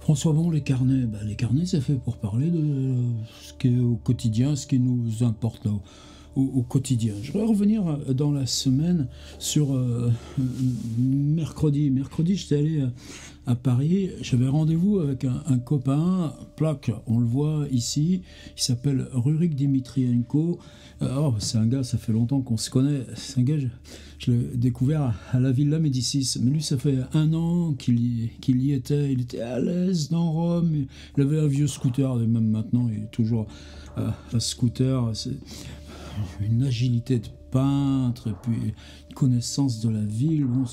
François Bon, les carnets, les carnets, c'est fait pour parler de ce qui est au quotidien, ce qui nous importe là, au quotidien. Je voudrais revenir dans la semaine sur mercredi. Mercredi, j'étais allé à Paris, j'avais rendez-vous avec un copain, plaque, on le voit ici, il s'appelle Rurik Dimitrienko. C'est un gars, ça fait longtemps qu'on se connaît, c'est un gars, je l'ai découvert à la Villa Médicis, mais lui ça fait 1 an qu'il y était, il était à l'aise dans Rome, il avait un vieux scooter, et même maintenant il est toujours à scooter, c'est une agilité de peintre, et puis une connaissance de la ville, bon,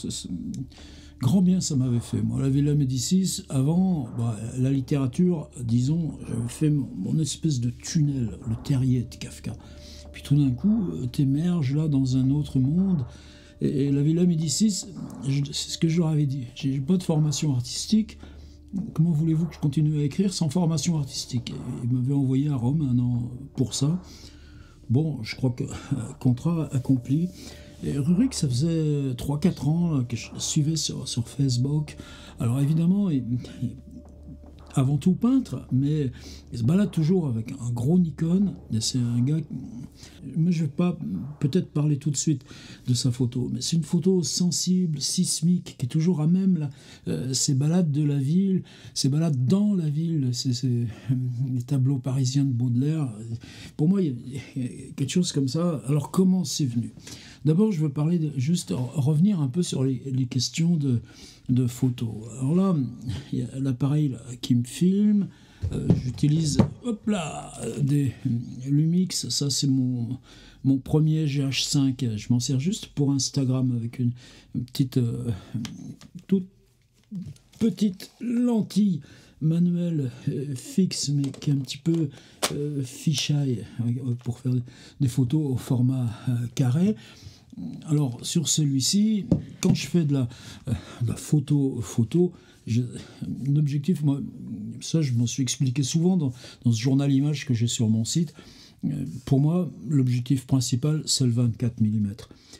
grand bien ça m'avait fait. Moi, la Villa Médicis, avant, la littérature, disons, j'avais fait mon espèce de tunnel, le terrier de Kafka. Puis tout d'un coup, t'émerges là dans un autre monde. Et la Villa Médicis, c'est ce que je leur avais dit. J'ai pas de formation artistique. Comment voulez-vous que je continue à écrire sans formation artistique? Ils m'avaient envoyé à Rome 1 an pour ça. Bon, je crois que contrat accompli. Et Rurik, ça faisait 3-4 ans là, que je le suivais sur Facebook. Alors évidemment, avant tout peintre, mais il se balade toujours avec un gros Nikon. Et c'est un gars... Mais je ne vais pas peut-être parler tout de suite de sa photo, mais c'est une photo sensible, sismique, qui est toujours à même ces balades de la ville, ces balades dans la ville, les tableaux parisiens de Baudelaire. Pour moi, il y a quelque chose comme ça. Alors comment c'est venu? D'abord, je veux parler juste revenir un peu sur les questions de photos. Alors là, il y a l'appareil qui me filme. J'utilise des Lumix. Ça, c'est mon premier GH5. Je m'en sers juste pour Instagram avec une petite, toute petite lentille manuelle fixe, mais qui est un petit peu fisheye pour faire des photos au format carré. Alors sur celui-ci, quand je fais de la photo, l'objectif, moi, ça je m'en suis expliqué souvent dans ce journal image que j'ai sur mon site. Pour moi, l'objectif principal, c'est le 24 mm.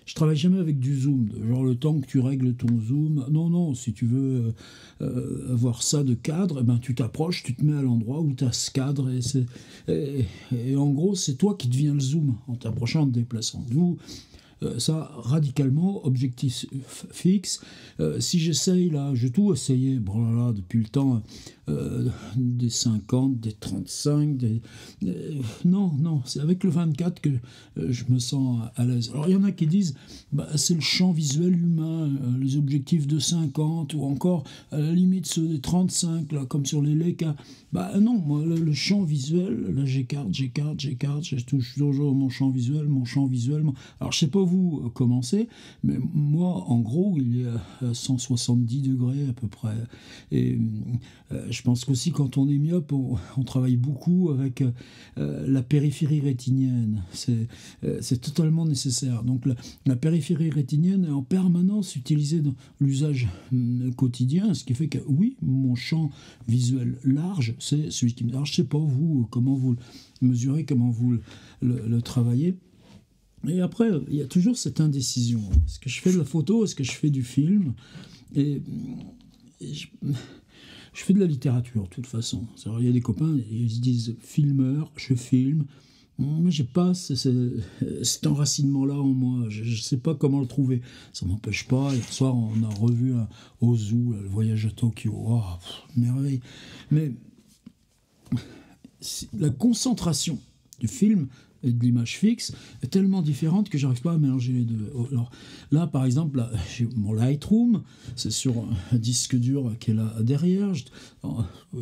Je travaille jamais avec du zoom, genre le temps que tu règles ton zoom. Non, si tu veux avoir ça de cadre, tu t'approches, tu te mets à l'endroit où tu as ce cadre, et en gros, c'est toi qui deviens le zoom en t'approchant, en te déplaçant. Ça, radicalement, objectif fixe. Si j'essaye, là, j'ai tout essayé, depuis le temps, des 50, des 35, non, c'est avec le 24 que je me sens à l'aise. Alors, il y en a qui disent, c'est le champ visuel humain, les objectifs de 50, ou encore, à la limite, ceux des 35, là, comme sur les Leica. Non, moi, le champ visuel, là, j'écarte, je touche toujours mon champ visuel. Alors, je sais pas vous commencez, mais moi, en gros, il est à 170 degrés à peu près. Et je pense qu'aussi, quand on est myope, on travaille beaucoup avec la périphérie rétinienne. C'est totalement nécessaire. Donc, la périphérie rétinienne est en permanence utilisée dans l'usage quotidien, ce qui fait que, oui, mon champ visuel large, c'est celui qui... Alors, je sais pas, vous, comment vous le mesurez, comment vous le travaillez. Et après, il y a toujours cette indécision. Est-ce que je fais de la photo? Est-ce que je fais du film? Et je fais de la littérature, de toute façon. Alors, il y a des copains, ils se disent filmeur, je filme. Moi, j'ai pas cet enracinement-là en moi. Je ne sais pas comment le trouver. Ça ne m'empêche pas. Hier soir, on a revu Ozu, le voyage à Tokyo. Oh, merveille. Mais la concentration du film et de l'image fixe est tellement différente que j'arrive pas à mélanger les deux. Alors, là, par exemple, j'ai mon Lightroom, c'est sur un disque dur qui est là derrière.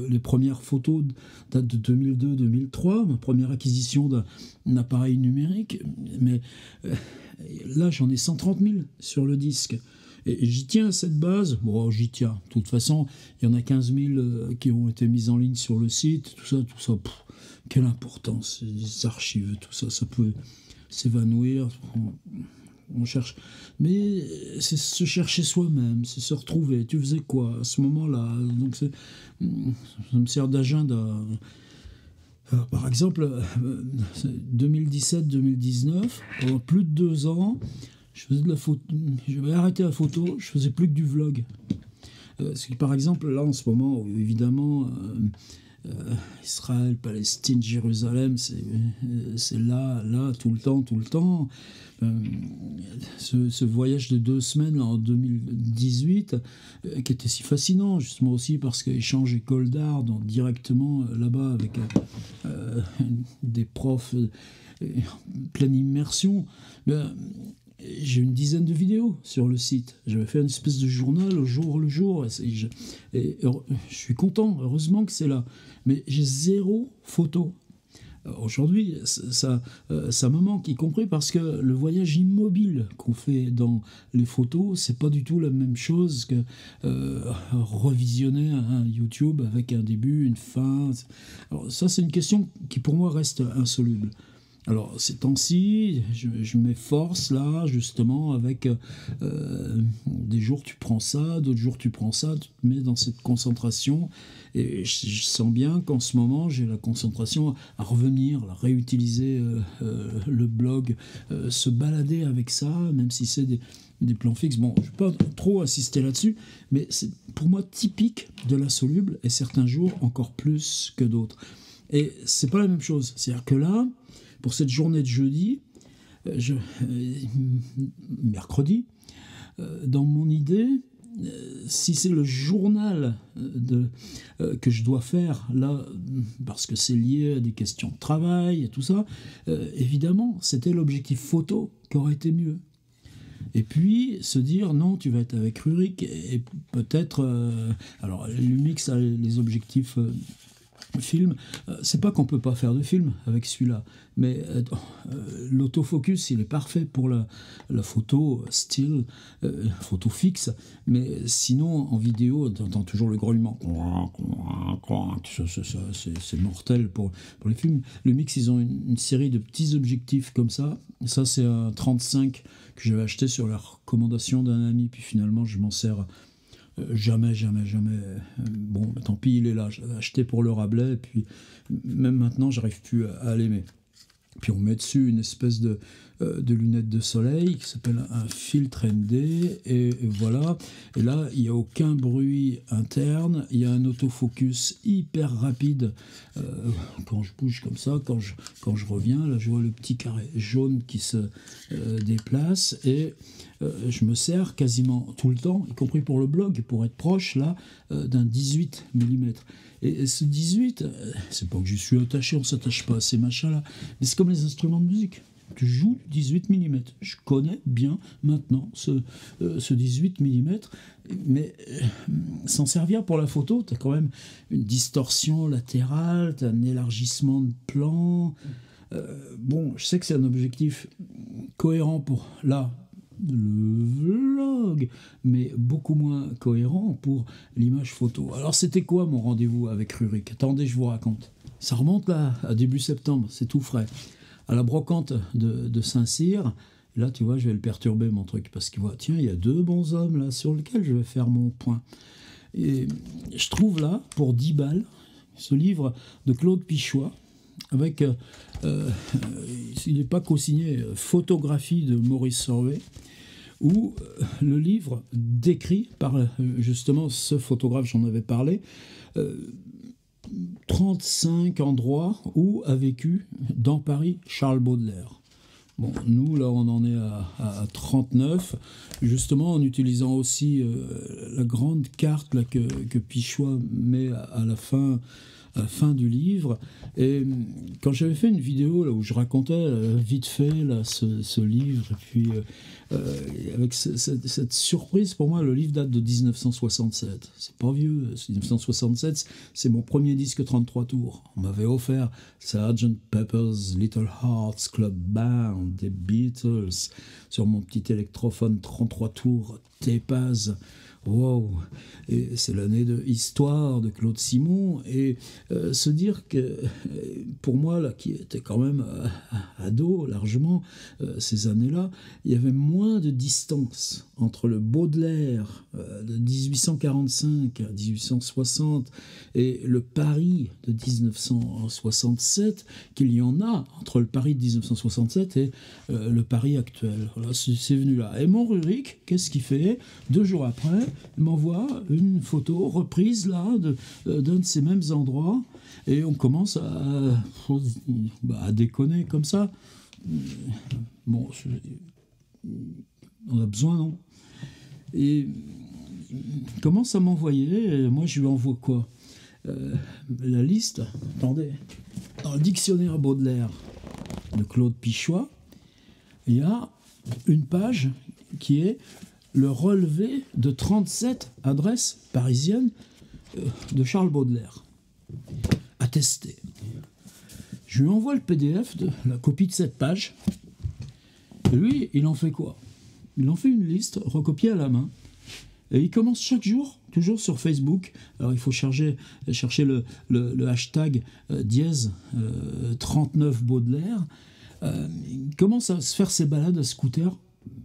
Les premières photos datent de 2002-2003, ma première acquisition d'un appareil numérique. Mais là, j'en ai 130 000 sur le disque. Et j'y tiens à cette base. Bon, j'y tiens. De toute façon, il y en a 15 000 qui ont été mises en ligne sur le site. Tout ça. Quelle importance, les archives, tout ça, ça peut s'évanouir. On cherche. Mais c'est se chercher soi-même, c'est se retrouver. Tu faisais quoi à ce moment-là? Donc ça me sert d'agenda. Par exemple, 2017-2019, pendant plus de 2 ans, je faisais de la photo. J'avais arrêté la photo, je faisais plus que du vlog. Par exemple, là en ce moment, où, évidemment, Israël, Palestine, Jérusalem, c'est là, tout le temps, tout le temps. Ce voyage de 2 semaines là, en 2018, qui était si fascinant, justement aussi parce qu'échange école d'art, donc directement là-bas avec des profs, pleine immersion. J'ai une dizaine de vidéos sur le site. J'avais fait une espèce de journal au jour le jour. Et je suis content, heureusement que c'est là. Mais j'ai 0 photo. Aujourd'hui, ça me manque, y compris parce que le voyage immobile qu'on fait dans les photos, c'est pas du tout la même chose que revisionner un YouTube avec un début, une fin. Alors ça, c'est une question qui pour moi reste insoluble. Alors, ces temps-ci, je m'efforce là, justement, avec des jours tu prends ça, d'autres jours tu prends ça, tu te mets dans cette concentration. Et je sens bien qu'en ce moment, j'ai la concentration à revenir, à réutiliser le blog, se balader avec ça, même si c'est des plans fixes. Bon, je ne vais pas trop insister là-dessus, mais c'est pour moi typique de l'insoluble, et certains jours encore plus que d'autres. Et c'est pas la même chose. C'est-à-dire que là, pour cette journée de jeudi, mercredi, dans mon idée, si c'est le journal que je dois faire là, parce que c'est lié à des questions de travail et tout ça, évidemment, c'était l'objectif photo qui aurait été mieux. Et puis se dire non, tu vas être avec Rurik et peut-être. Alors, Lumix a les objectifs. Film, c'est pas qu'on peut pas faire de film avec celui-là, mais l'autofocus il est parfait pour la photo still, photo fixe, mais sinon en vidéo t'entends toujours le grognement, c'est mortel pour les films. Le Mix, ils ont une série de petits objectifs comme ça c'est un 35 que j'avais acheté sur la recommandation d'un ami, puis finalement je m'en sers jamais. Bon, tant pis, il est là. Je l'avais acheté pour le rabelais, et puis même maintenant, j'arrive plus à l'aimer. Puis on met dessus une espèce de lunettes de soleil qui s'appelle un filtre MD, et voilà. Et là, il n'y a aucun bruit interne, il y a un autofocus hyper rapide. Quand je bouge comme ça, quand je reviens, là je vois le petit carré jaune qui se déplace, et je me sers quasiment tout le temps, y compris pour le blog, pour être proche là d'un 18 mm. Et ce 18, c'est pas que je suis attaché, on s'attache pas à ces machins-là, mais c'est comme les instruments de musique. Tu joues 18 mm. Je connais bien maintenant ce 18 mm, mais s'en servir pour la photo, tu as quand même une distorsion latérale, tu as un élargissement de plan. Bon, je sais que c'est un objectif cohérent pour là, le vlog, mais beaucoup moins cohérent pour l'image photo. Alors c'était quoi mon rendez-vous avec Rurik? Attendez, je vous raconte. Ça remonte là à début septembre, c'est tout frais. À la brocante de Saint-Cyr, là tu vois, je vais le perturber mon truc, parce qu'il voit, tiens, il y a 2 bons hommes là sur lesquels je vais faire mon point. Et je trouve là, pour 10 balles, ce livre de Claude Pichois, avec, il n'est pas co-signé, photographie de Maurice Sorvé, où le livre décrit par justement ce photographe, j'en avais parlé, 35 endroits où a vécu dans Paris Charles Baudelaire. Bon, nous, là, on en est à 39, justement en utilisant aussi la grande carte là, que Pichois met à la fin du livre. Et quand j'avais fait une vidéo là, où je racontais vite fait là, ce livre, et puis avec cette surprise, pour moi, le livre date de 1967. C'est pas vieux, 1967, c'est mon premier disque 33 tours. On m'avait offert Sgt. Pepper's Little Hearts Club Band des Beatles sur mon petit électrophone 33 tours Topaz. Wow! Et c'est l'année de Histoire de Claude Simon, et se dire que pour moi là, qui était quand même ado largement ces années-là, il y avait moins de distance entre le Baudelaire de 1845 à 1860 et le Paris de 1967 qu'il y en a entre le Paris de 1967 et le Paris actuel. Voilà, c'est venu là. Et mon Rurik, qu'est-ce qu'il fait 2 jours après? il m'envoie une photo reprise là d'un de ces mêmes endroits, et on commence à déconner comme ça. Bon, on a besoin, non? Et il commence à m'envoyer, et moi je lui envoie quoi? La liste, attendez, dans le dictionnaire Baudelaire de Claude Pichois, il y a une page qui est le relevé de 37 adresses parisiennes de Charles Baudelaire, attestées. Je lui envoie le PDF de la copie de cette page, et lui, il en fait quoi? Il en fait une liste recopiée à la main, et il commence chaque jour, toujours sur Facebook. Alors il faut chercher le hashtag dièse 39 Baudelaire. Il commence à se faire ses balades à scooter.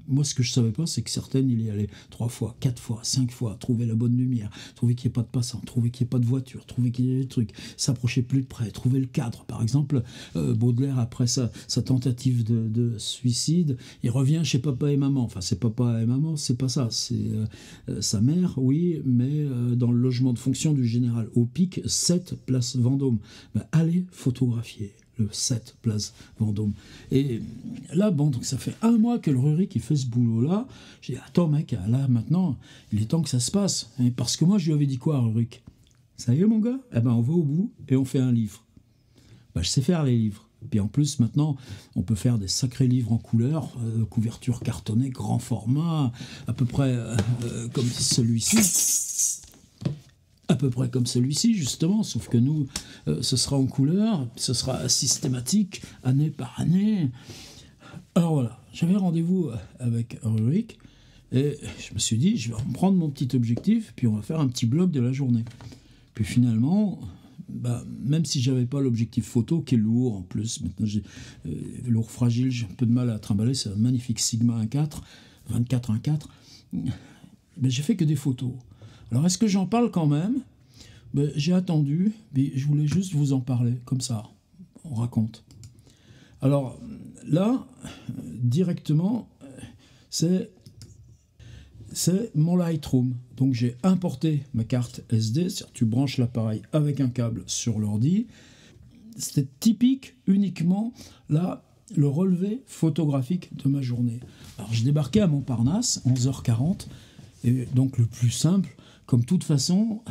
Moi, ce que je ne savais pas, c'est que certaines, il y allait 3 fois, 4 fois, 5 fois, trouver la bonne lumière, trouver qu'il n'y ait pas de passants, trouver qu'il n'y ait pas de voiture, trouver qu'il y ait des trucs, s'approcher plus de près, trouver le cadre. Par exemple, Baudelaire, après sa tentative de suicide, il revient chez papa et maman. Enfin, c'est papa et maman, c'est pas ça. C'est sa mère, oui, mais dans le logement de fonction du général au Pic, 7 place Vendôme. Ben, allez photographier. Le 7 place Vendôme. Et là, bon, donc ça fait 1 mois que le Rurik il fait ce boulot-là. J'ai dit, attends mec, là maintenant, il est temps que ça se passe. Et parce que moi, je lui avais dit quoi, Rurik? Ça y est, mon gars? Eh ben, on va au bout et on fait un livre. Ben, je sais faire les livres. Puis en plus, maintenant, on peut faire des sacrés livres en couleur, couverture cartonnée, grand format, à peu près comme celui-ci. À peu près comme celui-ci, justement, sauf que nous, ce sera en couleur, ce sera systématique, année par année. Alors voilà, j'avais rendez-vous avec Rurik, et je me suis dit, je vais prendre mon petit objectif, puis on va faire un petit blog de la journée. Puis finalement, bah, même si j'avais pas l'objectif photo, qui est lourd en plus, maintenant j'ai lourd fragile, j'ai un peu de mal à trimballer, c'est un magnifique Sigma 1.4, 24 1.4, mais j'ai fait que des photos. Alors, est-ce que j'en parle quand même? Ben, j'ai attendu, mais je voulais juste vous en parler, comme ça, on raconte. Alors, là, directement, c'est mon Lightroom. Donc, j'ai importé ma carte SD, c'est-à-dire tu branches l'appareil avec un câble sur l'ordi. C'était typique uniquement, là, le relevé photographique de ma journée. Alors, je débarquais à Montparnasse, 11h40, et donc le plus simple, comme toute façon,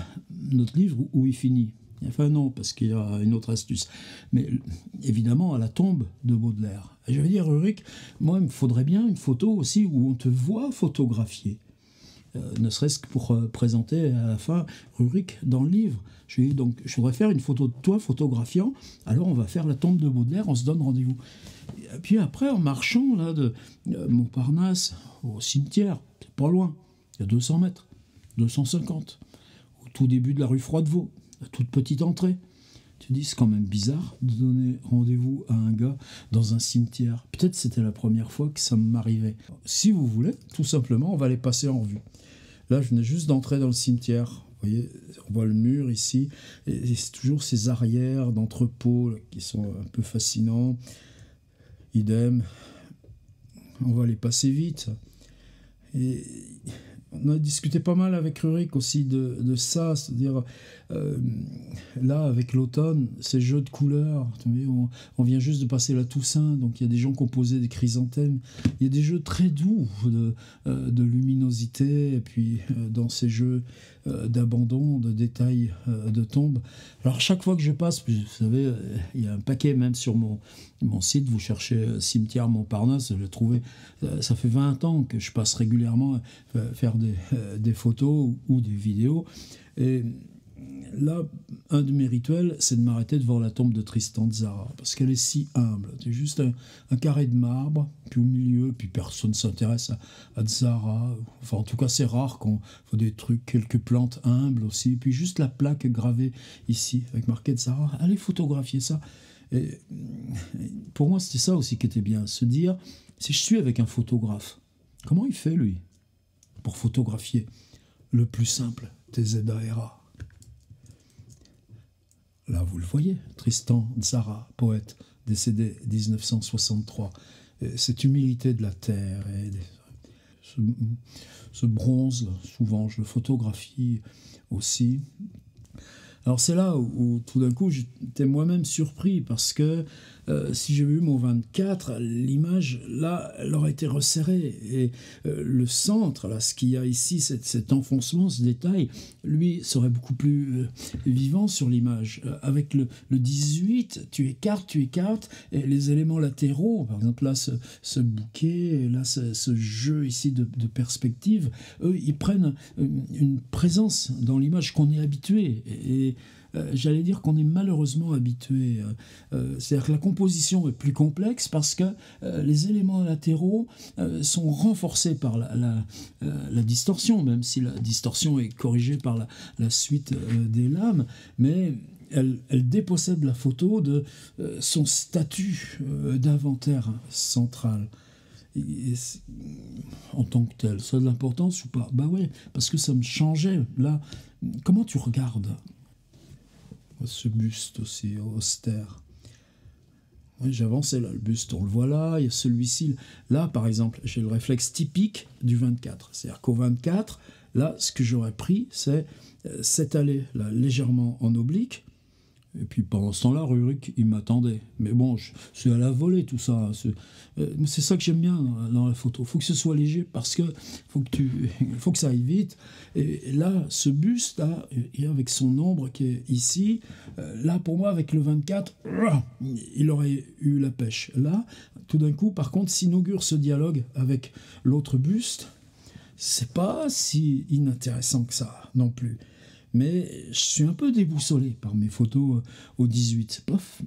notre livre, où il finit? Enfin non, parce qu'il y a une autre astuce. Mais évidemment, à la tombe de Baudelaire. Et je vais dire, Rurik, moi, il me faudrait bien une photo aussi où on te voit photographier. Ne serait-ce que pour présenter à la fin Rurik dans le livre. Je lui dis, donc, je voudrais faire une photo de toi photographiant, alors on va faire la tombe de Baudelaire, on se donne rendez-vous. Et puis après, en marchant là, de Montparnasse au cimetière, c'est pas loin, il y a 200 mètres. 250, au tout début de la rue Froidevaux, la toute petite entrée. Tu dis, c'est quand même bizarre de donner rendez-vous à un gars dans un cimetière. Peut-être c'était la première fois que ça m'arrivait. Si vous voulez, tout simplement, on va les passer en revue. Là, je venais juste d'entrer dans le cimetière. Vous voyez, on voit le mur ici, et c'est toujours ces arrières d'entrepôts qui sont un peu fascinants. Idem, on va les passer vite. Et on a discuté pas mal avec Rurik aussi de ça, c'est-à-dire là avec l'automne, ces jeux de couleurs, on vient juste de passer la Toussaint, donc il y a des gens qui ont posé des chrysanthèmes, il y a des jeux très doux de luminosité, et puis dans ces jeux d'abandon, de détails, de tombes. Alors chaque fois que je passe, vous savez, il y a un paquet même sur mon site, vous cherchez cimetière Montparnasse, je l'ai trouvé, ça fait 20 ans que je passe régulièrement faire des photos ou des vidéos. Et là, un de mes rituels, c'est de m'arrêter devant la tombe de Tristan Tzara, parce qu'elle est si humble. C'est juste un carré de marbre, puis au milieu, puis personne ne s'intéresse à Tzara. Enfin, en tout cas, c'est rare qu'on faut des trucs, quelques plantes humbles aussi, puis juste la plaque gravée ici, avec marqué Tzara. Allez photographier ça. Et pour moi, c'était ça aussi qui était bien, se dire, si je suis avec un photographe, comment il fait, lui, pour photographier le plus simple, TZARA. Là, vous le voyez, Tristan Tzara, poète, décédé 1963. Cette humilité de la terre, et ce, ce bronze, là, souvent je le photographie aussi. Alors c'est là où tout d'un coup j'étais moi-même surpris parce que si j'avais eu mon 24, l'image là elle aurait été resserrée et le centre, là ce qu'il y a ici, cet enfoncement, ce détail, lui serait beaucoup plus vivant sur l'image. Avec le 18, tu écartes et les éléments latéraux, par exemple là ce bouquet, là ce jeu ici de perspective, eux ils prennent une présence dans l'image qu'on est habitué et j'allais dire qu'on est malheureusement habitué. C'est-à-dire que la composition est plus complexe parce que les éléments latéraux sont renforcés par la distorsion, même si la distorsion est corrigée par la suite des lames, mais elle dépossède la photo de son statut d'inventaire central. En tant que tel, ça a de l'importance ou pas? Bah ouais, parce que ça me changeait. Là, comment tu regardes ce buste aussi austère? Oui, j'ai avancé là, le buste, on le voit là, il y a celui-ci. Là, par exemple, j'ai le réflexe typique du 24. C'est-à-dire qu'au 24, là, ce que j'aurais pris, c'est cette allée, là, légèrement en oblique. Et puis pendant ce temps-là, Rurik, il m'attendait. Mais bon, c'est à la volée tout ça. C'est ça que j'aime bien dans la photo. Il faut que ce soit léger parce que faut que ça aille vite. Et là, ce buste-là, et avec son ombre qui est ici, là pour moi, avec le 24, il aurait eu la pêche. Là, tout d'un coup, par contre, s'inaugure ce dialogue avec l'autre buste. C'est pas si inintéressant que ça non plus. Mais je suis un peu déboussolé par mes photos au 18. Pof.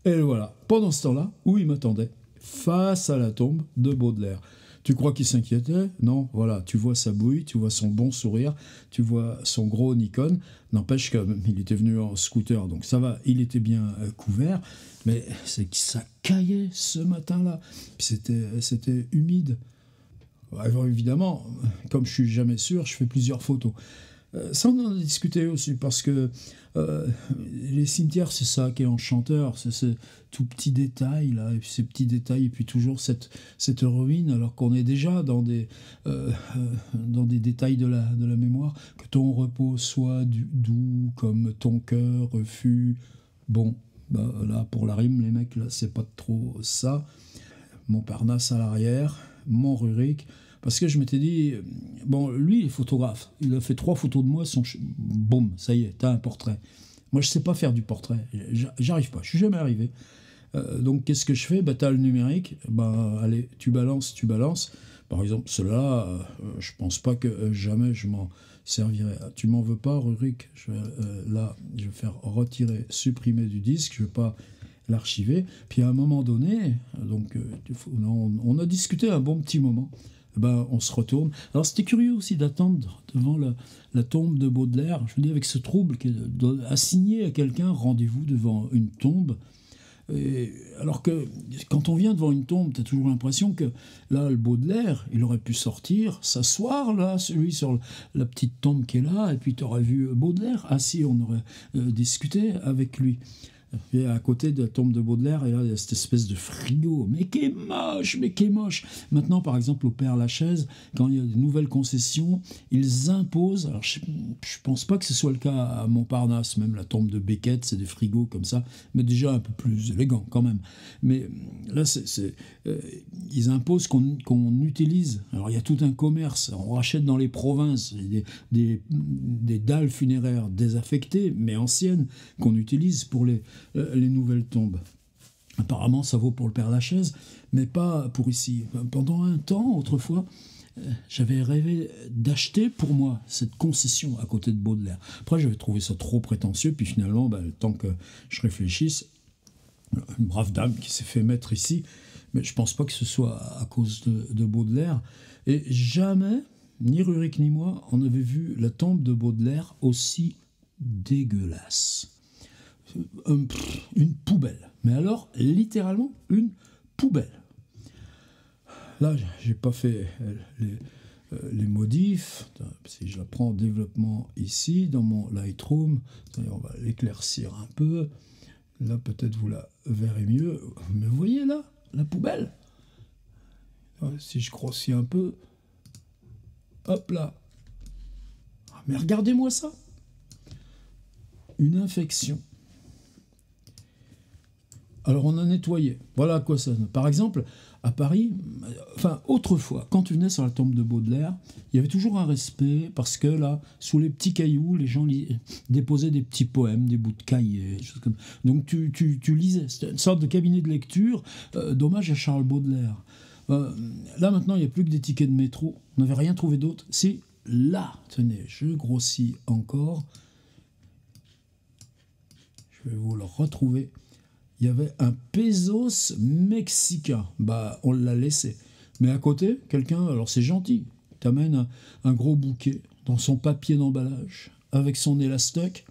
Et voilà, pendant ce temps-là, où il m'attendait, face à la tombe de Baudelaire. Tu crois qu'il s'inquiétait? Non, voilà, tu vois sa bouille, tu vois son bon sourire, tu vois son gros Nikon. N'empêche qu'il était venu en scooter, donc ça va, il était bien couvert, mais c'est que ça caillait ce matin-là. Puis c'était humide. Alors, évidemment, comme je suis jamais sûr, je fais plusieurs photos. Ça, on en a discuté aussi, parce que les cimetières, c'est ça qui est enchanteur, c'est ce tout petit détail, là, et puis ces petits détails, et puis toujours cette ruine, alors qu'on est déjà dans des détails de la mémoire, que ton repos soit doux, comme ton cœur fut bon. Bah, là, pour la rime, les mecs, là, c'est pas trop ça. Montparnasse à l'arrière, Mont-Rurik. Parce que je m'étais dit, bon, lui, il est photographe. Il a fait 3 photos de moi, boum, ça y est, t'as un portrait. Moi, je sais pas faire du portrait. J'arrive pas, je suis jamais arrivé. Donc, qu'est-ce que je fais? Bah, t'as le numérique. Bah, allez, tu balances. Par exemple, cela, je pense pas que jamais je m'en servirai. Tu m'en veux pas, Rurik? Là, je vais faire retirer, supprimer du disque. Je vais pas l'archiver. Puis à un moment donné, donc, on a discuté un bon petit moment. Ben, on se retourne. Alors c'était curieux aussi d'attendre devant la tombe de Baudelaire. Je veux dire, avec ce trouble, assigner à quelqu'un rendez-vous devant une tombe. Et alors que quand on vient devant une tombe, tu as toujours l'impression que là, le Baudelaire, il aurait pu sortir, s'asseoir là, celui sur la petite tombe qui est là, et puis tu aurais vu Baudelaire assis, on aurait discuté avec lui. Et à côté de la tombe de Baudelaire, il y a cette espèce de frigo, mais qui est moche. Maintenant, par exemple, au Père-Lachaise, quand il y a de nouvelles concessions, ils imposent, alors je pense pas que ce soit le cas à Montparnasse, même la tombe de Beckett, c'est des frigos comme ça, mais déjà un peu plus élégant quand même. Mais là, ils imposent qu'on utilise, alors il y a tout un commerce, on rachète dans les provinces des dalles funéraires désaffectées, mais anciennes, qu'on utilise pour les nouvelles tombes. Apparemment, ça vaut pour le Père-Lachaise, mais pas pour ici. Pendant un temps, autrefois, j'avais rêvé d'acheter pour moi cette concession à côté de Baudelaire. Après, j'avais trouvé ça trop prétentieux, puis finalement, le temps que je réfléchisse, une brave dame qui s'est fait mettre ici, mais je pense pas que ce soit à cause de Baudelaire. Et jamais, ni Rurik ni moi, on avait vu la tombe de Baudelaire aussi dégueulasse. Une poubelle. Mais alors, littéralement, une poubelle. Là, j'ai pas fait les modifs. Si je la prends en développement ici, dans mon Lightroom, on va l'éclaircir un peu. Là, peut-être vous la verrez mieux. Mais vous voyez là, la poubelle. Si je grossis un peu, hop là. Ah, mais regardez-moi ça. Une infection. Alors on a nettoyé. Voilà à quoi ça donne. Par exemple, à Paris, enfin autrefois, quand tu venais sur la tombe de Baudelaire, il y avait toujours un respect parce que là, sous les petits cailloux, les gens déposaient des petits poèmes, des bouts de cahiers, des choses comme ça. Donc tu lisais. C'était une sorte de cabinet de lecture d'hommage à Charles Baudelaire. Là maintenant, il n'y a plus que des tickets de métro. On n'avait rien trouvé d'autre. C'est là, tenez, je grossis encore. Je vais vous le retrouver. Il y avait un pesos mexicain. Bah, on l'a laissé. Mais à côté, quelqu'un, alors c'est gentil, t'amène un gros bouquet dans son papier d'emballage, avec son élastoc.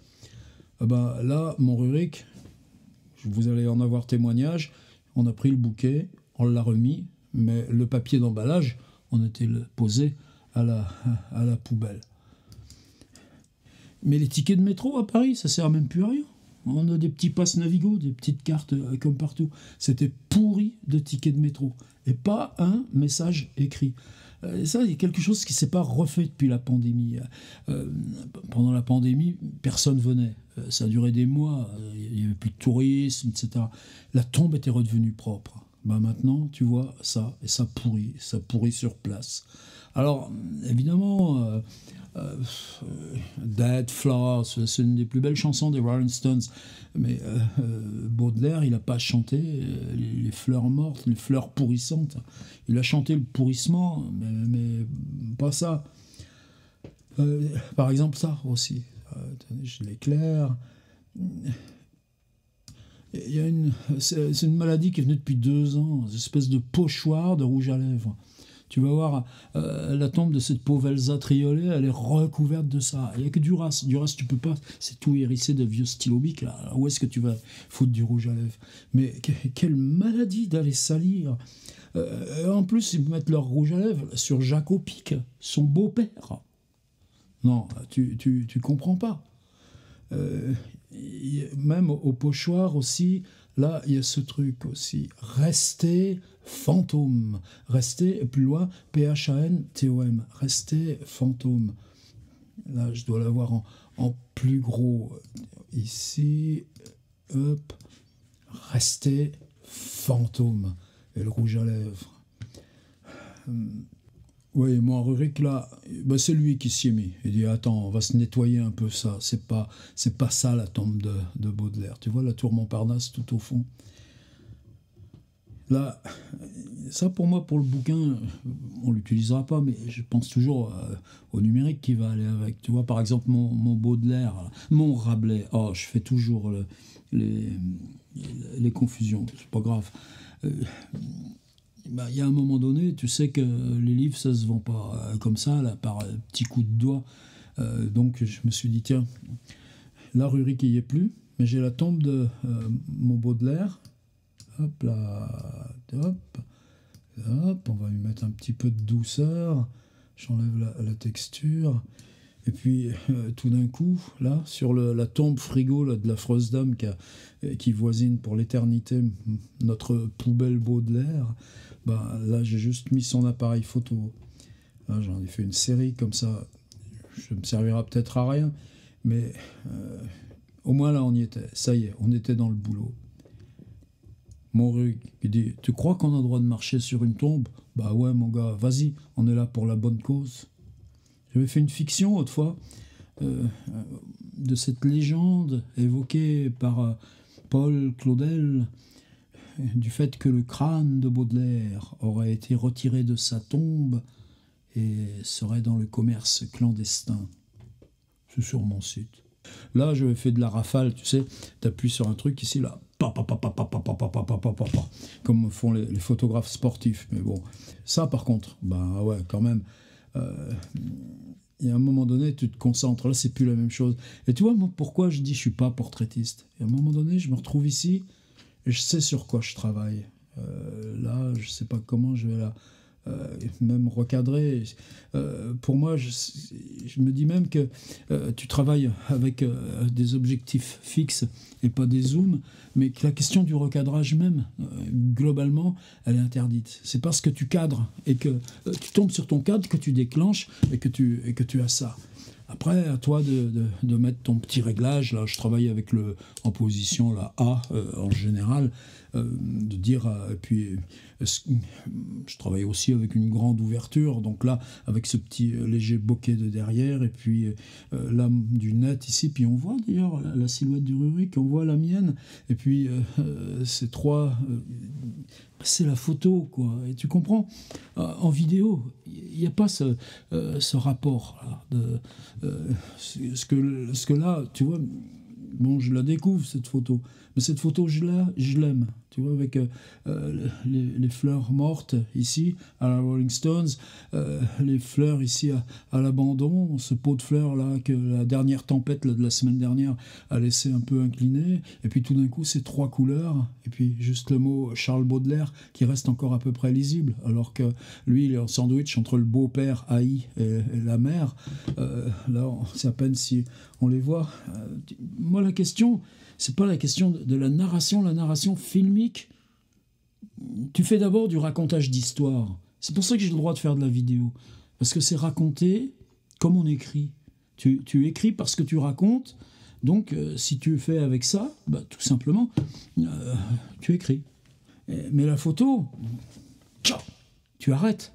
Ah bah, là, mon Rurik, vous allez en avoir témoignage, on a pris le bouquet, on l'a remis, mais le papier d'emballage, on était posé à la poubelle. Mais les tickets de métro à Paris, ça sert même plus à rien. On a des petits passes Navigo, des petites cartes comme partout. C'était pourri de tickets de métro. Et pas un message écrit. Ça, il y a quelque chose qui ne s'est pas refait depuis la pandémie. Pendant la pandémie, personne venait. Ça a duré des mois. Il n'y avait plus de tourisme, etc. La tombe était redevenue propre. Bah maintenant, tu vois ça, et ça pourrit sur place. Alors, évidemment... Dead Flowers, c'est une des plus belles chansons des Rolling Stones, mais Baudelaire, il n'a pas chanté les fleurs mortes, les fleurs pourrissantes. Il a chanté le pourrissement, mais pas ça. Par exemple, ça aussi. Attendez, je l'éclaire. C'est une maladie qui est venue depuis 2 ans, une espèce de pochoir de rouge à lèvres. Tu vas voir la tombe de cette pauvre Elsa Triolet, elle est recouverte de ça. Il n'y a que du reste. Du reste, tu peux pas. C'est tout hérissé de vieux stylo bic, là. Alors, où est-ce que tu vas foutre du rouge à lèvres? Mais quelle maladie d'aller salir. En plus, ils mettent leur rouge à lèvres sur Jacques Aupic, son beau-père. Non, tu comprends pas. Même au pochoir aussi, là, il y a ce truc aussi. Rester fantôme. Rester plus loin, P-H-A-N-T-O-M. Rester fantôme. Là, je dois l'avoir en plus gros. Ici, hop. Rester fantôme. Et le rouge à lèvres. Oui, moi, Rurik, là, ben c'est lui qui s'y est mis. Il dit, attends, on va se nettoyer un peu ça. C'est pas ça, la tombe de Baudelaire. Tu vois, la tour Montparnasse, tout au fond. Là, ça, pour moi, pour le bouquin, on l'utilisera pas, mais je pense toujours au numérique qui va aller avec. Tu vois, par exemple, mon Baudelaire, mon Rabelais. Oh, je fais toujours les confusions. C'est pas grave. Il y a un moment donné, tu sais que les livres, ça se vend pas comme ça, là, par petits coups de doigt. Donc je me suis dit, tiens, là, Rurik, il n'y est plus, mais j'ai la tombe de mon Baudelaire. Hop là, hop, on va lui mettre un petit peu de douceur. J'enlève la texture. Et puis, tout d'un coup, là, sur la tombe frigo là, de l'affreuse dame qui voisine pour l'éternité notre poubelle Baudelaire, bah, là, j'ai juste mis son appareil photo. Là, j'en ai fait une série comme ça. Ça me servira peut-être à rien, mais au moins là, on y était. Ça y est, on était dans le boulot. Mon Ruc, il dit, tu crois qu'on a le droit de marcher sur une tombe? Bah ouais, mon gars, vas-y, on est là pour la bonne cause. J'avais fait une fiction autrefois de cette légende évoquée par Paul Claudel du fait que le crâne de Baudelaire aurait été retiré de sa tombe et serait dans le commerce clandestin. C'est sur mon site. Là, j'avais fait de la rafale, tu sais, t'appuies sur un truc ici, là, comme font les photographes sportifs. Mais bon, ça par contre, bah ouais, quand même, il y a un moment donné, tu te concentres, là, c'est plus la même chose. Et tu vois, moi, pourquoi je dis je suis pas portraitiste? Et à un moment donné, je me retrouve ici, et je sais sur quoi je travaille. Là, je sais pas comment je vais même recadré. Pour moi, je me dis même que tu travailles avec des objectifs fixes et pas des zooms, mais que la question du recadrage même, globalement, elle est interdite. C'est parce que tu cadres et que tu tombes sur ton cadre que tu déclenches et que tu as ça. Après, à toi de mettre ton petit réglage. Là, je travaille avec en position la A en général, de dire. Et puis, je travaille aussi avec une grande ouverture. Donc là, avec ce petit léger bokeh de derrière, et puis l'âme du net ici. Puis on voit d'ailleurs la silhouette du Rurik, on voit la mienne. Et puis ces trois. C'est la photo, quoi. Et tu comprends, en vidéo, il n'y a pas ce rapport là, ce que là, tu vois, bon, je la découvre cette photo, mais cette photo, je l'aime, tu vois, avec les fleurs mortes ici à la Rolling Stones, les fleurs ici à l'abandon, ce pot de fleurs là que la dernière tempête là, de la semaine dernière a laissé un peu incliné, et puis tout d'un coup ces trois couleurs, et puis juste le mot Charles Baudelaire qui reste encore à peu près lisible, alors que lui il est en sandwich entre le beau-père haï et la mère. Là c'est à peine si on les voit. Moi la question, c'est pas la question de la narration filmique. Tu fais d'abord du racontage d'histoire. C'est pour ça que j'ai le droit de faire de la vidéo. Parce que c'est raconter comme on écrit. Tu écris parce que tu racontes. Donc, si tu fais avec ça, bah, tout simplement, tu écris. Mais la photo, tu arrêtes.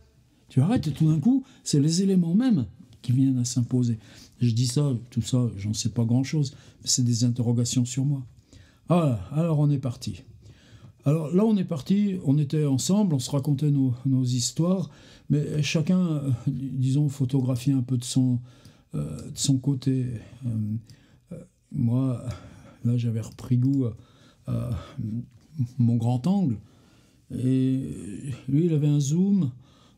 Tu arrêtes et tout d'un coup, c'est les éléments mêmes qui viennent à s'imposer. Je dis ça, tout ça, j'en sais pas grand-chose. Mais c'est des interrogations sur moi. Voilà, alors on est parti. Alors là, on est parti, on était ensemble, on se racontait nos histoires, mais chacun, disons, photographiait un peu de son côté. Moi, là, j'avais repris goût à mon grand angle, et lui, il avait un zoom.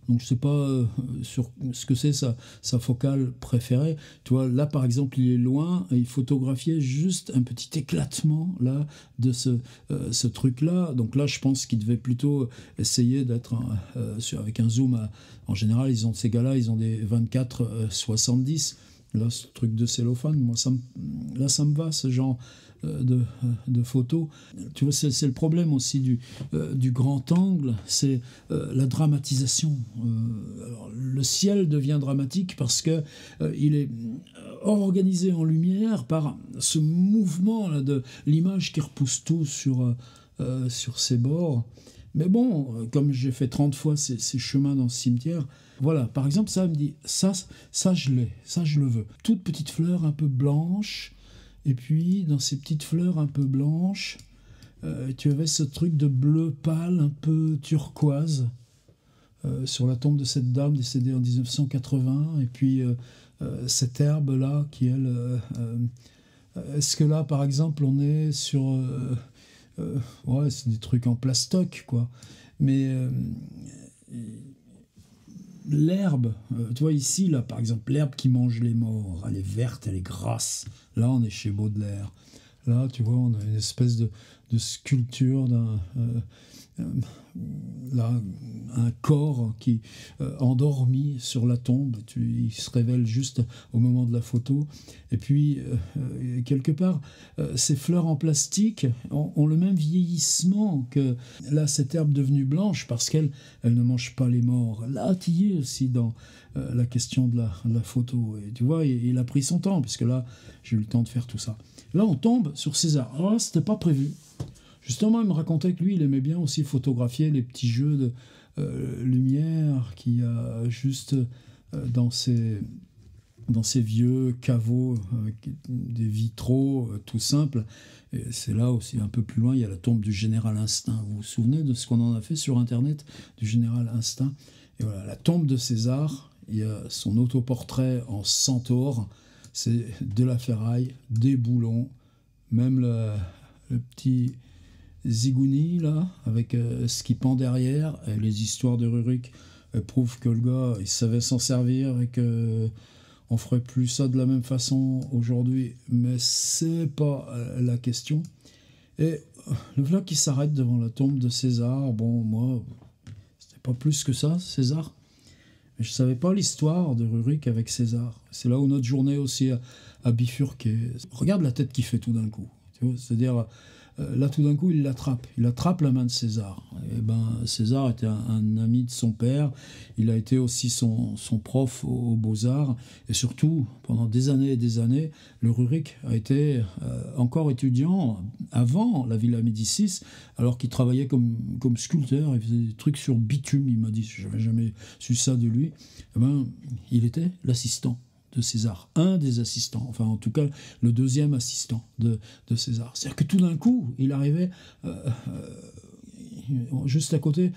Donc je ne sais pas sur ce que c'est sa focale préférée. Tu vois, là par exemple, il est loin et il photographiait juste un petit éclatement là de ce truc-là. Donc là, je pense qu'il devait plutôt essayer d'être avec un zoom. En général, ces gars-là, ils ont des 24-70. Là, ce truc de cellophane, moi, ça me va, ce genre de photos. Tu vois, c'est le problème aussi du grand angle, c'est la dramatisation. Alors, le ciel devient dramatique parce que il est organisé en lumière par ce mouvement là, de l'image qui repousse tout sur ses bords. Mais bon, comme j'ai fait 30 fois ces chemins dans ce cimetière, voilà, par exemple, ça me dit, ça je l'ai, ça je le veux. Toute petite fleur un peu blanche, et puis dans ces petites fleurs un peu blanches, tu avais ce truc de bleu pâle, un peu turquoise, sur la tombe de cette dame décédée en 1980, et puis cette herbe-là qui, elle... est-ce que là, par exemple, on est sur... ouais, c'est des trucs en plastoc, quoi. Mais l'herbe, tu vois ici, là, par exemple, l'herbe qui mange les morts, elle est verte, elle est grasse. Là, on est chez Baudelaire. Là, tu vois, on a une espèce de sculpture là, un corps qui endormi sur la tombe. Il se révèle juste au moment de la photo. Et puis, quelque part, ces fleurs en plastique ont le même vieillissement que là, cette herbe devenue blanche parce qu'elle ne mange pas les morts. Là, tu y es aussi dans la question de la photo. Et tu vois, il a pris son temps, puisque là, j'ai eu le temps de faire tout ça. Là, on tombe sur César. Alors là, c'était pas prévu. Justement, il me racontait que lui, il aimait bien aussi photographier les petits jeux de lumière qu'il y a juste dans ces vieux caveaux avec des vitraux tout simples. Et c'est là aussi, un peu plus loin, il y a la tombe du général Instinct. Vous vous souvenez de ce qu'on en a fait sur Internet, du général Instinct? Et voilà, la tombe de César, il y a son autoportrait en centaure, c'est de la ferraille, des boulons, même le petit zigouni, là, avec ce qui pend derrière. Et les histoires de Rurik prouvent que le gars, il savait s'en servir et que on ferait plus ça de la même façon aujourd'hui. Mais c'est pas la question. Et le voilà qui s'arrête devant la tombe de César. Bon, moi, c'était pas plus que ça, César. Mais je ne savais pas l'histoire de Rurik avec César. C'est là où notre journée aussi a bifurqué. Regarde la tête qu'il fait tout d'un coup. C'est-à-dire, là tout d'un coup, il attrape la main de César. Et ben, César était un ami de son père. Il a été aussi son prof aux Beaux-Arts. Et surtout, pendant des années et des années, le Rurik a été encore étudiant avant la Villa Médicis, alors qu'il travaillait comme sculpteur. Il faisait des trucs sur bitume, il m'a dit. Je n'avais jamais su ça de lui. Et ben, il était l'assistant de César, un des assistants, enfin en tout cas le deuxième assistant de César. C'est-à-dire que tout d'un coup, il arrivait juste à côté,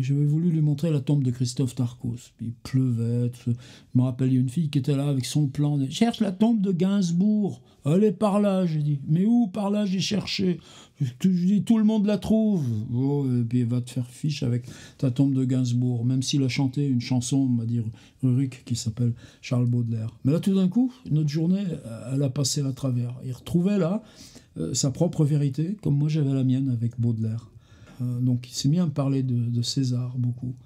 j'avais voulu lui montrer la tombe de Christophe Tarcos. Il pleuvait, je me rappelle, il y a une fille qui était là avec son plan, cherche la tombe de Gainsbourg, elle est par là, j'ai dit, mais où par là j'ai cherché, je dis tout le monde la trouve, oh, et puis va te faire fiche avec ta tombe de Gainsbourg, même s'il a chanté une chanson, on va dire Rurik, qui s'appelle Charles Baudelaire. Mais là tout d'un coup, notre journée, elle a passé à travers, il retrouvait là sa propre vérité, comme moi j'avais la mienne avec Baudelaire. Donc il s'est mis à me parler de César beaucoup.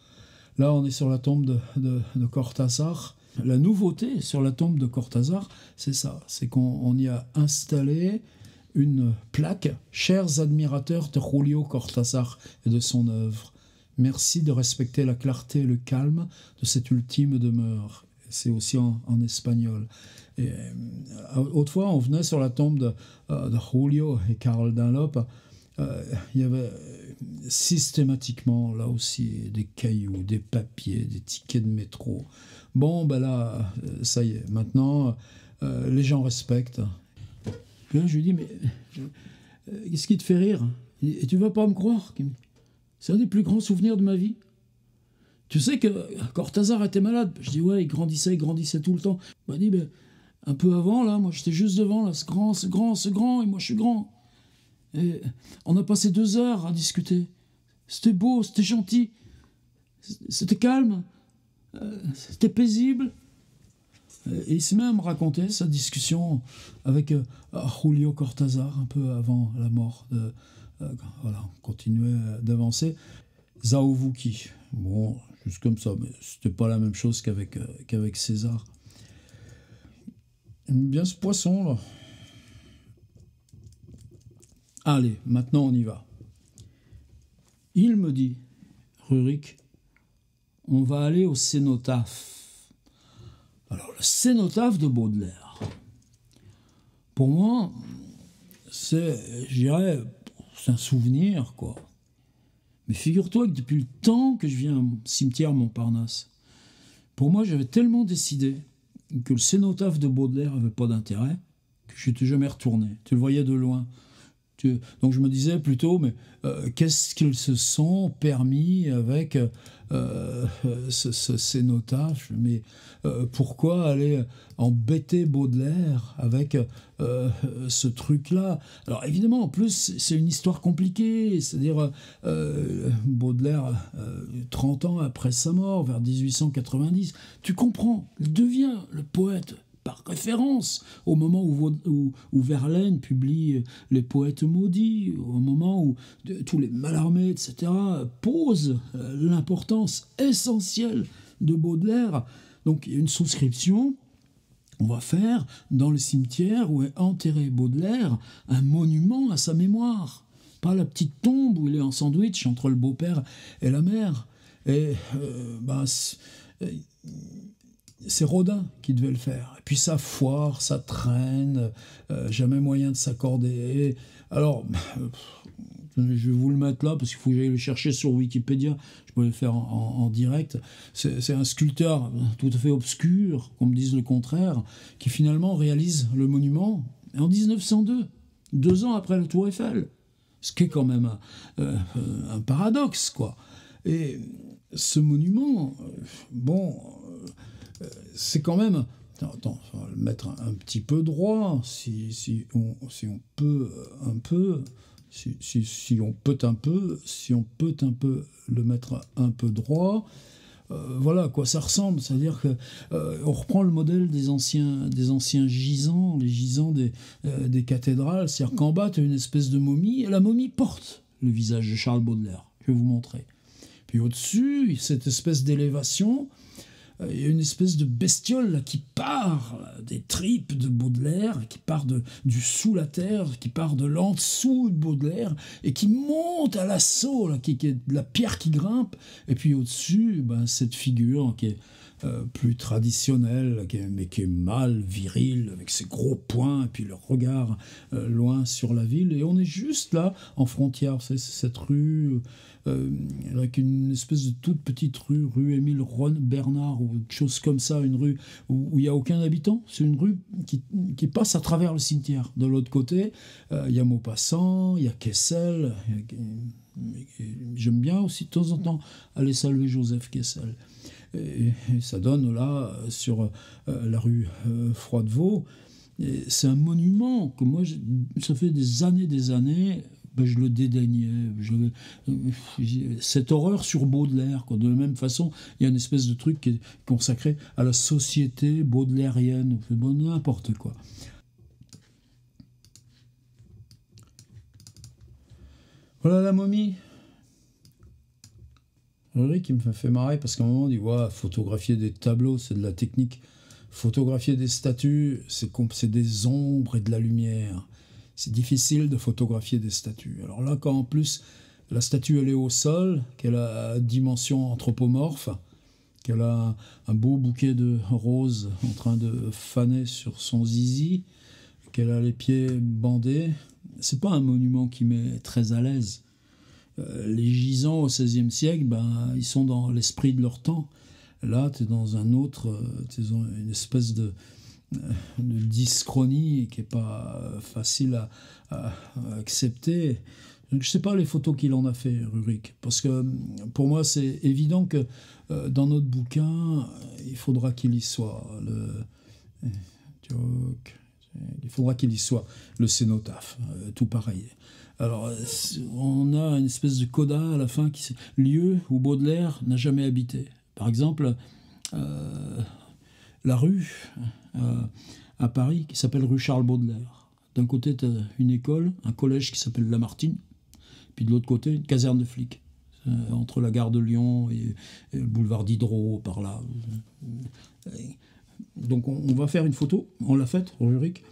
Là on est sur la tombe de Cortázar. La nouveauté sur la tombe de Cortázar, c'est ça, c'est qu'on y a installé une plaque « Chers admirateurs de Julio Cortázar et de son œuvre, merci de respecter la clarté et le calme de cette ultime demeure ». C'est aussi en espagnol. Et, autrefois, on venait sur la tombe de Julio et Carol Dunlop. Il y avait systématiquement, là aussi, des cailloux, des papiers, des tickets de métro. Bon, ben là, ça y est, maintenant, les gens respectent. Puis là, je lui dis, mais qu'est-ce qui te fait rire? Et tu vas pas me croire? C'est un des plus grands souvenirs de ma vie. Tu sais que Cortázar était malade. Je dis, ouais, il grandissait tout le temps. Il m'a dit, ben, un peu avant, là, moi j'étais juste devant, là, ce grand, et moi je suis grand. Et on a passé 2 heures à discuter. C'était beau, c'était gentil, c'était calme, c'était paisible. Et il s'est même raconté sa discussion avec Julio Cortázar, un peu avant la mort. Voilà, on continuait d'avancer. Zaovuki, bon, juste comme ça, mais c'était pas la même chose qu'avec César. J'aime bien ce poisson, là. Allez, maintenant on y va. Il me dit, Rurik, on va aller au cénotaphe. Alors, le cénotaphe de Baudelaire, pour moi, c'est, je dirais, c'est un souvenir, quoi. Mais figure-toi que depuis le temps que je viens au cimetière Montparnasse, pour moi, j'avais tellement décidé que le cénotaphe de Baudelaire n'avait pas d'intérêt que je n'étais jamais retourné. Tu le voyais de loin. Donc je me disais plutôt, mais qu'est-ce qu'ils se sont permis avec ce cénotaphe? Mais pourquoi aller embêter Baudelaire avec ce truc-là? Alors évidemment, en plus, c'est une histoire compliquée. C'est-à-dire, Baudelaire, 30 ans après sa mort, vers 1890, tu comprends, il devient le poète par référence, au moment où Verlaine publie Les Poètes maudits, au moment où tous les Mallarmé, etc., posent l'importance essentielle de Baudelaire. Donc il y a une souscription. On va faire, dans le cimetière où est enterré Baudelaire, un monument à sa mémoire. Pas la petite tombe où il est en sandwich entre le beau-père et la mère. Et c'est Rodin qui devait le faire. Et puis ça foire, ça traîne, jamais moyen de s'accorder. Alors, je vais vous le mettre là, parce qu'il faut que j'aille le chercher sur Wikipédia. Je peux le faire en direct. C'est un sculpteur tout à fait obscur, qu'on me dise le contraire, qui finalement réalise le monument en 1902, 2 ans après la Tour Eiffel. Ce qui est quand même un paradoxe, quoi. Et ce monument, c'est quand même... Attends, on va le mettre un petit peu droit, si on peut un peu... Si on peut un peu le mettre un peu droit, voilà à quoi ça ressemble. C'est-à-dire que on reprend le modèle des anciens gisants, les gisants des cathédrales. C'est-à-dire qu'en bas, tu as une espèce de momie, et la momie porte le visage de Charles Baudelaire. Je vais vous montrer. Puis au-dessus, cette espèce d'élévation, il y a une espèce de bestiole là, qui part des tripes de Baudelaire, qui part du sous la terre, qui part de l'en dessous de Baudelaire, et qui monte à l'assaut, là, qui est de la pierre qui grimpe. Et puis au-dessus, ben, cette figure qui est plus traditionnelle, mais qui est mâle, viril, avec ses gros poings, et puis le regard loin sur la ville. Et on est juste là, en frontière, c'est cette rue... avec une espèce de toute petite rue Émile Bernard ou quelque chose comme ça, une rue où il n'y a aucun habitant. C'est une rue qui passe à travers le cimetière. De l'autre côté, il y a Maupassant, il y a Kessel. J'aime bien aussi de temps en temps aller saluer Joseph Kessel. Et ça donne là sur la rue Froidevaux. C'est un monument que moi, ça fait des années, ben je le dédaignais. Cette horreur sur Baudelaire, quoi. De la même façon, il y a une espèce de truc qui est consacré à la société baudelairienne. Bon, n'importe quoi. Voilà la momie. Ulrich, qui me fait marrer parce qu'à un moment, on dit ouais, photographier des tableaux, c'est de la technique. Photographier des statues, c'est des ombres et de la lumière. C'est difficile de photographier des statues. Alors là, quand en plus la statue elle est au sol, qu'elle a dimension anthropomorphe, qu'elle a un beau bouquet de roses en train de faner sur son zizi, qu'elle a les pieds bandés, c'est pas un monument qui met très à l'aise. Les gisants au XVIe siècle, ben, ils sont dans l'esprit de leur temps. Là, tu es dans un autre, t'es dans une espèce de dyschronie qui n'est pas facile à accepter. Donc, je ne sais pas les photos qu'il en a fait, Rurik, parce que pour moi, c'est évident que dans notre bouquin, il faudra qu'il y soit. Il faudra qu'il y soit le cénotaphe, tout pareil. Alors, on a une espèce de coda à la fin, lieu où Baudelaire n'a jamais habité. Par exemple, la rue à Paris qui s'appelle rue Charles Baudelaire. D'un côté, tu as une école, un collège qui s'appelle Lamartine, puis de l'autre côté, une caserne de flics. Entre la gare de Lyon et le boulevard Diderot, par là. Donc on va faire une photo, on l'a faite, Rurik.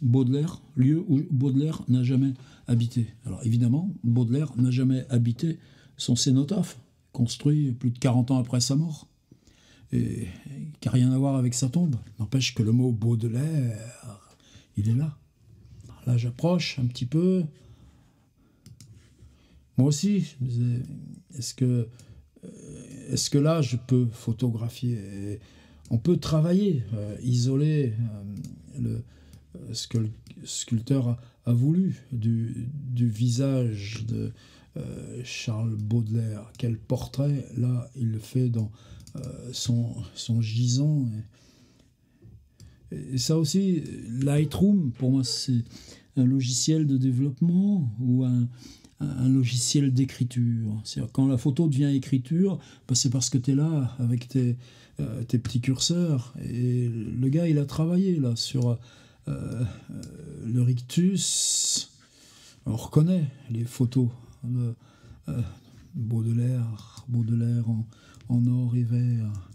Baudelaire, lieu où Baudelaire n'a jamais habité. Alors évidemment, Baudelaire n'a jamais habité son cénotaphe, construit plus de 40 ans après sa mort, et qui n'a rien à voir avec sa tombe. N'empêche que le mot Baudelaire, il est là. Là, j'approche un petit peu. Moi aussi, je me disais, est-ce que là, je peux photographier? On peut travailler, isoler ce que le sculpteur a voulu du visage de Charles Baudelaire. Quel portrait, là, il le fait dans son gisant. Et ça aussi, Lightroom, pour moi, c'est un logiciel de développement ou un logiciel d'écriture. C'est-à-dire, quand la photo devient écriture, ben c'est parce que tu es là avec tes petits curseurs. Et le gars, il a travaillé là sur le rictus. On reconnaît les photos de Baudelaire en or et vert.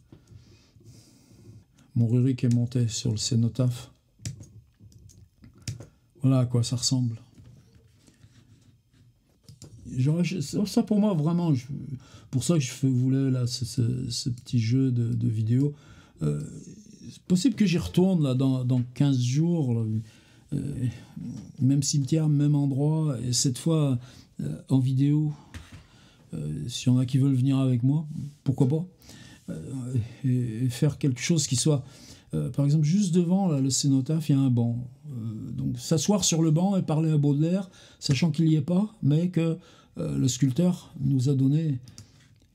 Mon Rurik est monté sur le cénotaphe. Voilà à quoi ça ressemble. Ça pour moi vraiment, pour ça que je voulais là ce petit jeu de vidéo. C'est possible que j'y retourne là dans 15 jours, là, même cimetière, même endroit, et cette fois en vidéo. S'il y en a qui veulent venir avec moi, pourquoi pas, et faire quelque chose qui soit, par exemple, juste devant là, le cénotaphe, il y a un banc. Donc s'asseoir sur le banc et parler à Baudelaire, sachant qu'il n'y est pas, mais que le sculpteur nous a donné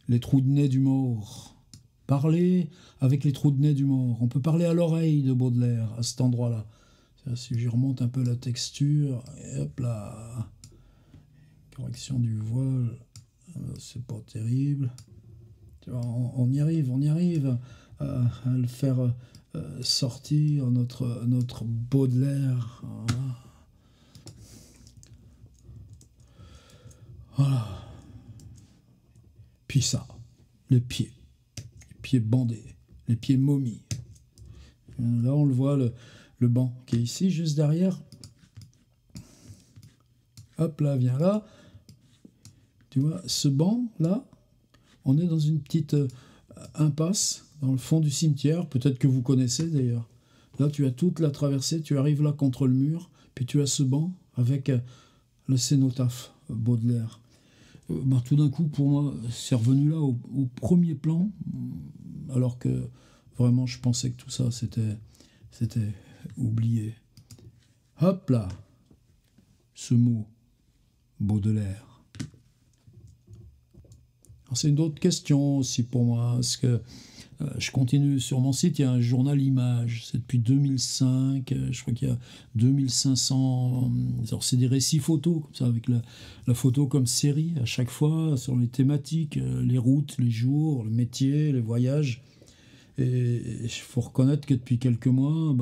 les trous de nez du mort. Parler avec les trous de nez du mort. On peut parler à l'oreille de Baudelaire à cet endroit-là. Si j'y remonte un peu la texture, et hop là, correction du voile, c'est pas terrible. Tu vois, on y arrive à le faire sortir notre Baudelaire. Voilà. Puis ça, les pieds bandés, les pieds momies. Là, on le voit, le banc qui est ici, juste derrière. Hop là, viens là. Tu vois, ce banc, là, on est dans une petite impasse dans le fond du cimetière. Peut-être que vous connaissez d'ailleurs. Là, tu as toute la traversée, tu arrives là contre le mur, puis tu as ce banc avec le cénotaphe Baudelaire. Tout d'un coup, pour moi, c'est revenu là au premier plan, alors que vraiment, je pensais que tout ça, c'était oublié. Hop là, ce mot, Baudelaire. C'est une autre question aussi pour moi, parce que je continue sur mon site, il y a un journal Images, c'est depuis 2005, je crois qu'il y a 2500, alors c'est des récits photos, comme ça, avec la photo comme série à chaque fois, sur les thématiques, les routes, les jours, le métier, les voyages. Et il faut reconnaître que depuis quelques mois,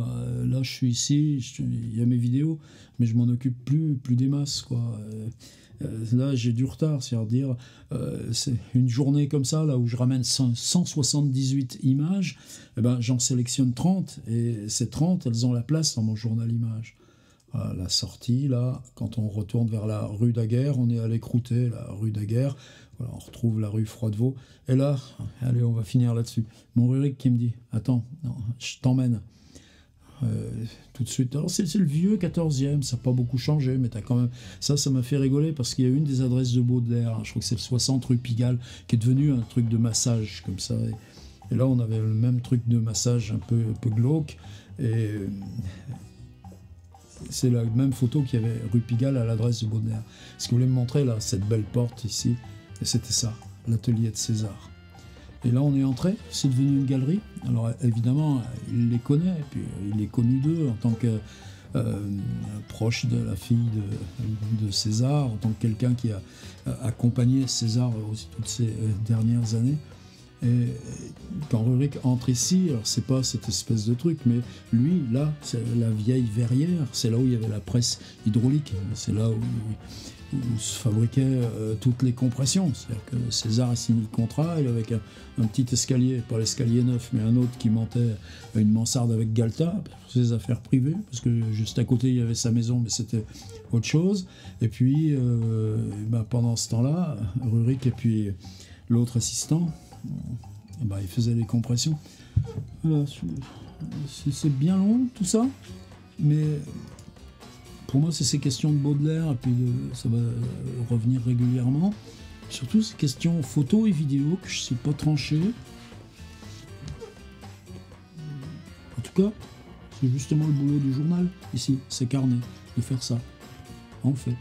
là je suis ici, il y a mes vidéos, mais je m'en occupe plus des masses, quoi. Là j'ai du retard, c'est-à-dire c'est une journée comme ça, là où je ramène 178 images, j'en sélectionne 30, et ces 30, elles ont la place dans mon journal Images. À la sortie, là, quand on retourne vers la rue Daguerre, on est à l'écrouter, la rue Daguerre. Voilà, on retrouve la rue Froidevaux. Et là, allez, on va finir là-dessus. Mon Rurik qui me dit, attends, non, je t'emmène. Tout de suite. Alors, c'est le vieux 14e, ça n'a pas beaucoup changé, mais t'as quand même... Ça m'a fait rigoler parce qu'il y a une des adresses de Baudelaire, je crois que c'est le 60 rue Pigalle, qui est devenu un truc de massage, comme ça. Et là, on avait le même truc de massage un peu glauque. Et... c'est la même photo qu'il y avait rue Pigalle à l'adresse de Baudelaire. Ce qu'il voulait me montrer, là, cette belle porte ici, et c'était ça, l'atelier de César. Et là, on est entré, c'est devenu une galerie. Alors, évidemment, il les connaît, et puis il est connu d'eux en tant que proche de la fille de César, en tant que quelqu'un qui a accompagné César aussi toutes ces dernières années. Et quand Rurik entre ici, alors c'est pas cette espèce de truc, mais lui, là, c'est la vieille verrière, c'est là où il y avait la presse hydraulique, c'est là où se fabriquaient toutes les compressions. C'est-à-dire que César a signé le contrat, il avait un petit escalier, pas l'escalier neuf, mais un autre qui montait à une mansarde avec Galta, pour ses affaires privées, parce que juste à côté il y avait sa maison, mais c'était autre chose. Et puis, pendant ce temps-là, Rurik et puis l'autre assistant, il faisait les compressions. Voilà, c'est bien long tout ça, mais pour moi c'est ces questions de Baudelaire, et puis ça va revenir régulièrement. Surtout ces questions photo et vidéo que je ne sais pas trancher. En tout cas, c'est justement le boulot du journal ici, c'est carnet, de faire ça. On le fait.